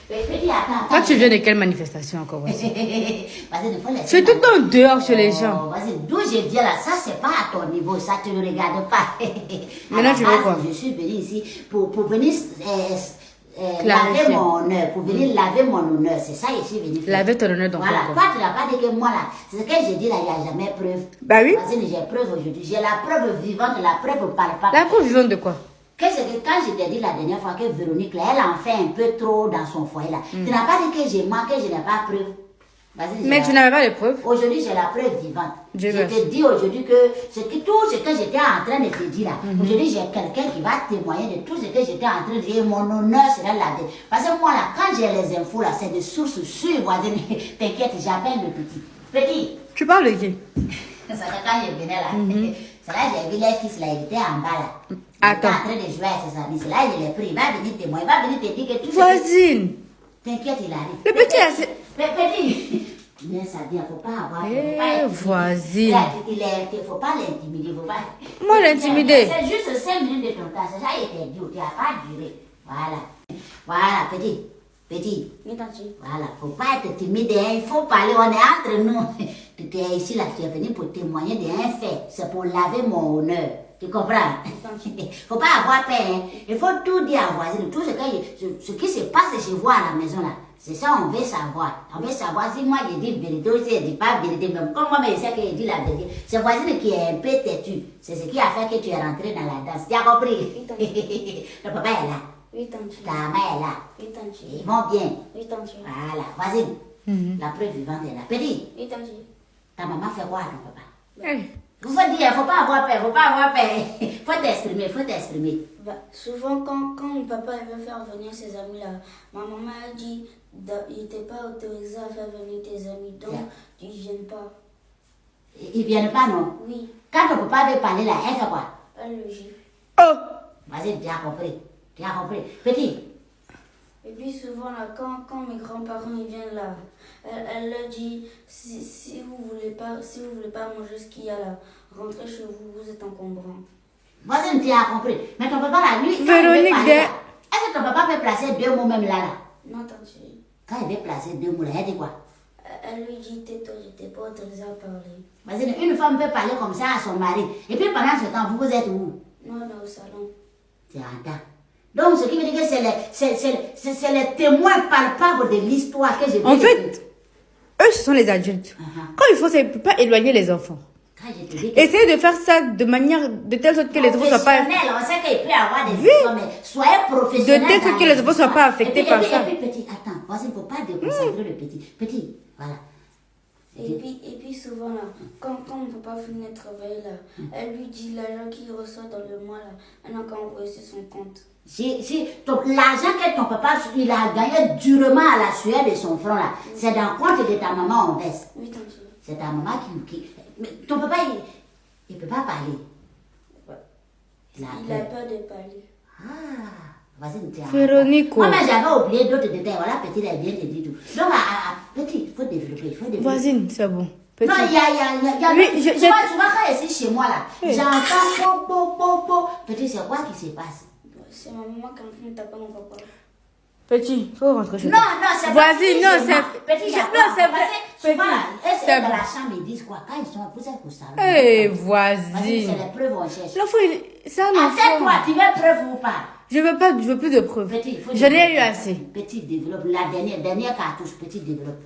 Toi, tu viens de quelle manifestation encore? C'est tout le temps dehors chez les gens. Vas-y, d'où je viens là, ça c'est pas à ton niveau, ça tu ne regardes pas. Maintenant tu veux quoi? Je suis venu ici pour venir laver mon honneur, pour venir laver mon honneur, c'est ça je suis venu faire. Laver ton honneur donc voilà, toi tu n'as pas dit que moi là, c'est ce que j'ai dit là, il n'y a jamais preuve. Bah oui. Vas-y, j'ai preuve aujourd'hui, j'ai la preuve vivante, la preuve palpable. La preuve vivante de quoi? Quand je t'ai dit la dernière fois que Véronique, là, elle en fait un peu trop dans son foyer là. Tu n'as pas dit que j'ai manqué, je n'ai pas preuve. Mais tu n'avais pas de preuve. Aujourd'hui, j'ai la preuve vivante. Je te dis aujourd'hui que tout ce que j'étais en train de te dire là, aujourd'hui, j'ai quelqu'un qui va témoigner de tout ce que j'étais en train de dire. Mon honneur sera lavé. Parce que moi, là, quand j'ai les infos, là, c'est de sources sûres, voisine. T'inquiète, j'appelle le petit. Petit. Tu parles de qui? C'est quand je venais là. C'est là j'ai vu les fils là, ils étaient en bas là. Attends. Il était en train de jouer à ses amis. C'est là je l'ai pris. Il va venir témoigner. Il va venir te dire que tout voisine. T'inquiète, il arrive. Le petit là, c'est... Petit. Bien ça vient, faut pas avoir. Voisine. Il faut pas l'intimider. Moi l'intimider. C'est juste 5 minutes de ton temps. C'est ça, il était dit. Tu n'as pas duré. Voilà. Voilà, petit. Petit. Voilà, faut pas être timide. Il faut parler. On est entre nous. Tu es ici là, tu es venu pour témoigner d'un fait. C'est pour laver mon honneur. Tu comprends? Faut pas avoir peur. Hein. Il faut tout dire à voisine. Tout ce qui se passe chez vous à la maison là. C'est ça on veut savoir. On veut savoir si moi je dis vérité ou si je ne dis pas vérité. Même comme moi, je sais que je dis la vérité. C'est voisine qui est un peu têtue. C'est ce qui a fait que tu es rentré dans la danse. Tu as compris? Oui, le papa est là. Oui, tante. Ta mère est là. Oui, tante. Ils vont bien. Oui, tante. Voilà, voisine. La preuve vivante est là. Petit. Oui, tante. Ta maman fait quoi à ton papa? Hey. Il faut dire, il ne faut pas avoir peur, il ne faut pas avoir peur. Il faut t'exprimer, il faut t'exprimer. Bah, souvent, quand mon papa veut faire venir ses amis là, ma maman a dit il n'était pas autorisé à faire venir tes amis, donc tu ne viens pas. Ils ne viennent pas, non? Oui. Quand ton papa veut parler là, elle fait quoi? Elle le gifle. Oh! Vas-y, tu as compris. Tu as compris. Petit. Et puis souvent là, quand mes grands-parents ils viennent là, elle leur dit si vous voulez pas manger ce qu'il y a là, rentrez chez vous, vous êtes encombrant. Voisine, tu as compris. Mais ton papa là, lui, Véronique, est-ce que ton papa peut placer 2 mots même là? Non, tante. Quand il veut placer 2 mots là, elle dit quoi? Elle lui dit tais-toi, je n'étais pas autorisée à parler. Voisine, une femme peut parler comme ça à son mari. Et puis pendant ce temps, vous êtes où? Non, on est au salon. C'est en temps. Donc, ce qui veut dire que c'est les témoins palpables de l'histoire que j'ai En fait, eux, ce sont les adultes. Quand il faut, c'est pas éloigner les enfants. Essayez de faire ça de manière, de telle sorte que les enfants ne soient pas... On sait qu'il peut y avoir des histoires, mais soyez professionnels. De telle sorte que les enfants ne soient pas affectés par ça. Et puis, petit, attends, voici, il ne faut pas déconcentrer le petit. Petit, voilà. Et puis souvent là, quand mon papa finit de travailler là, elle lui dit l'argent qu'il reçoit dans le mois là, elle n'a qu'à envoyer sur son compte. L'argent que ton papa il a gagné durement à la sueur de son front là, c'est dans le compte de ta maman on baisse. Oui, tante. C'est ta maman qui... Mais ton papa, il ne peut pas parler. Il a peur de parler. Ah, vas-y, nous tiens. Véronique. Moi, j'avais oublié d'autres détails. Voilà, petit, elle vient de dire tout. Donc, petit, il faut développer. Voisine, c'est bon. Petit. Non, il y a... Oui, tu vois, quand je suis chez moi là, j'entends Petit, c'est quoi qui se passe? C'est ma maman qui est en train de taper mon papa. Petit, faut rentrer chez toi. Non, c'est voisine, non, c'est... Petit, non, c'est vrai. Souvent, elles dans la chambre, ils disent quoi? Quand ils sont vous êtes au salon. Eh, voisine. C'est les preuves qu'on cherche. L'enfant, c'est un enfant. Attends-toi, tu veux preuve ou pas? Je veux plus de preuves. J'en ai eu assez. Petit développe, la dernière cartouche, petit développe.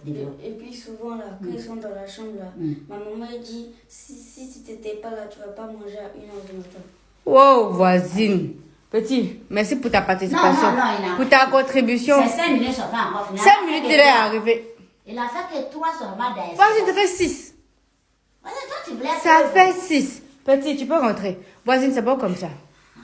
Et puis souvent là, quand ils sont dans la chambre là, ma maman dit si tu n'étais pas là, tu ne vas pas manger à 1h du matin. Wow, voisine. Petit, merci pour ta participation. Non, pour ta contribution. C'est 5 minutes, ça va encore finir. 5 minutes, il est arrivé. Il a fait que 3 seulement dans Voisine, ça fait 6. Ça fait 6. Petit, tu peux rentrer. Voisine, c'est pas comme ça.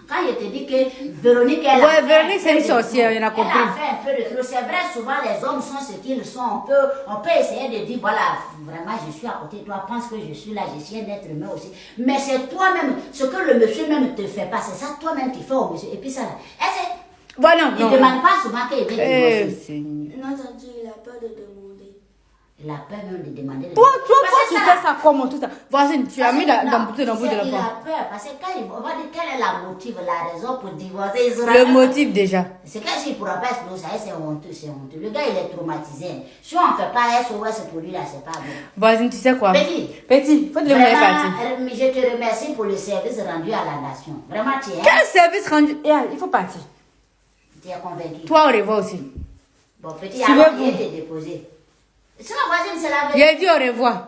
Quand je te dis que Véronique, Véronique, c'est une sorcière, il y en a compris. Elle a fait un peu de trop. C'est vrai, souvent les hommes sont ce qu'ils sont. On peut essayer de dire, voilà, vraiment, je suis à côté de toi, pense que je suis là, je suis un être humain aussi. Mais c'est toi-même, ce que le monsieur même ne te fait pas, c'est ça toi-même qui fais au monsieur. Et puis ça, voilà, il ne demande pas souvent qu'il vienne divorcer. Non, tante, il a peur de demander. Il a peur même de demander. Toi, tu fais ça comment tout ça? Voisine, tu as mis dans le bout de l'enfant. Il a peur parce que quand on va dire quelle est la motive, la raison pour divorcer. Le motif déjà. C'est que s'il ne pourra pas exploser, c'est honteux, c'est honteux. Le gars, il est traumatisé. Si on ne fait pas SOS pour lui, là, c'est pas bon. Voisine, tu sais quoi? Petit, faut te lever partir. Je te remercie pour le service rendu à la nation. Vraiment, tu es. Quel service rendu? Il faut partir. Tu es convaincu. Toi, au revoir aussi. Bon, petit, alors, il te déposer. Sinon, voisine, c'est la vérité. Il a dit au revoir.